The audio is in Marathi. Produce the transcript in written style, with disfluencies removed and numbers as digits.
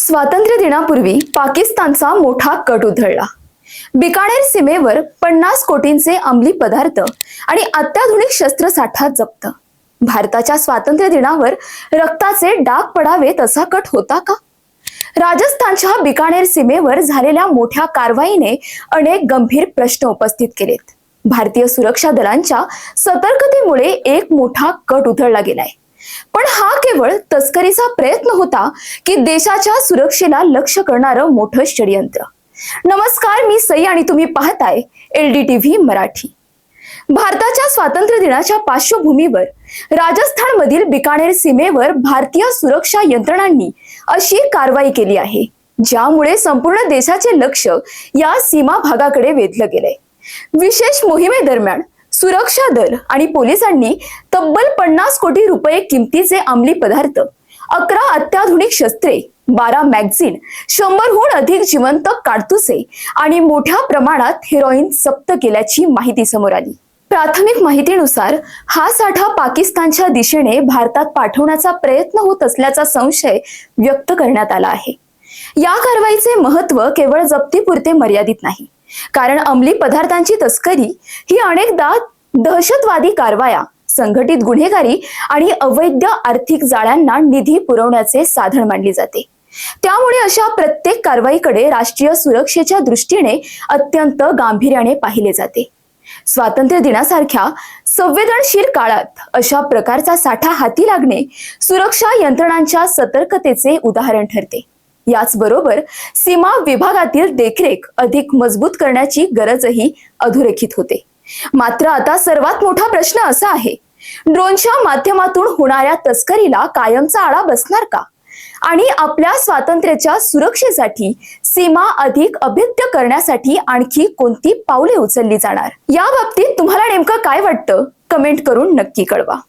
स्वातंत्र्य दिनापूर्वी पाकिस्तानचा मोठा कट उधळला। बिकानेर सीमेवर 50 कोटींचे अंमली पदार्थ आणि अत्याधुनिक शस्त्रसाठा जप्त। भारताच्या स्वातंत्र्य दिनावर रक्ताचे डाग पडावेत असा कट होता का? राजस्थानच्या बिकानेर सीमेवर झालेल्या मोठ्या कारवाईने अनेक गंभीर प्रश्न उपस्थित केलेत। भारतीय सुरक्षा दलांच्या सतर्कतेमुळे एक मोठा कट उधळला गेलाय। पण हा केवळ तस्करीचा प्रयत्न होता की देशाच्या सुरक्षेला लक्ष्य करणारं मोठं षडयंत्र? नमस्कार, मी सई आणि तुम्ही पाहताय LDTV मराठी। भारताच्या स्वातंत्र्य दिनाच्या पार्श्वभूमीवर राजस्थानमधील बिकानेर सीमेवर भारतीय सुरक्षा यंत्रणांनी अशी कारवाई केली आहे, ज्यामुळे संपूर्ण देशाचे लक्ष या सीमा भागाकडे वेधलं गेलंय। विशेष मोहिमेदरम्यान सुरक्षा दल आणि पोलिसांनी तब्बल 50 कोटी रुपये किमतीचे अंमली पदार्थ, 11 अत्याधुनिक शस्त्रे, 12 मॅगझिन, 100हून अधिक जिवंत काडतुसे आणि मोठ्या प्रमाणात हेरोईन जप्त केल्याची माहिती समोर आली। प्राथमिक माहितीनुसार हा साठा पाकिस्तानच्या दिशेने भारतात पाठवण्याचा प्रयत्न होत असल्याचा संशय व्यक्त करण्यात आला आहे। या कारवाईचे महत्त्व केवळ जप्तीपुरते मर्यादित नाही, कारण अंमली पदार्थांची तस्करी ही अनेकदा दहशतवादी कारवाया, संघटित गुन्हेगारी आणि अवैध आर्थिक जाळ्यांना निधी पुरवण्याचे साधन मानली जाते। त्यामुळे अशा प्रत्येक कारवाईकडे राष्ट्रीय सुरक्षेच्या दृष्टीने अत्यंत गांभीर्याने पाहिले जाते। स्वातंत्र्य दिनासारख्या संवेदनशील काळात अशा प्रकारचा साठा हाती लागणे सुरक्षा यंत्रणांच्या सतर्कतेचे उदाहरण ठरते। याचबरोबर सीमा विभागातील देखरेख अधिक मजबूत करण्याची गरजही अधोरेखित होते। मात्र आता सर्वात मोठा प्रश्न असा आहे, ड्रोनच्या माध्यमातून होणाऱ्या तस्करीला कायमचा आळा बसणार का? आणि आपल्या स्वातंत्र्याच्या सुरक्षेसाठी सीमा अधिक अभेद्य करण्यासाठी आणखी कोणती पावले उचलली जाणार? या बाबतीत तुम्हाला नेमकं काय वाटतं? कमेंट करून नक्की कळवा।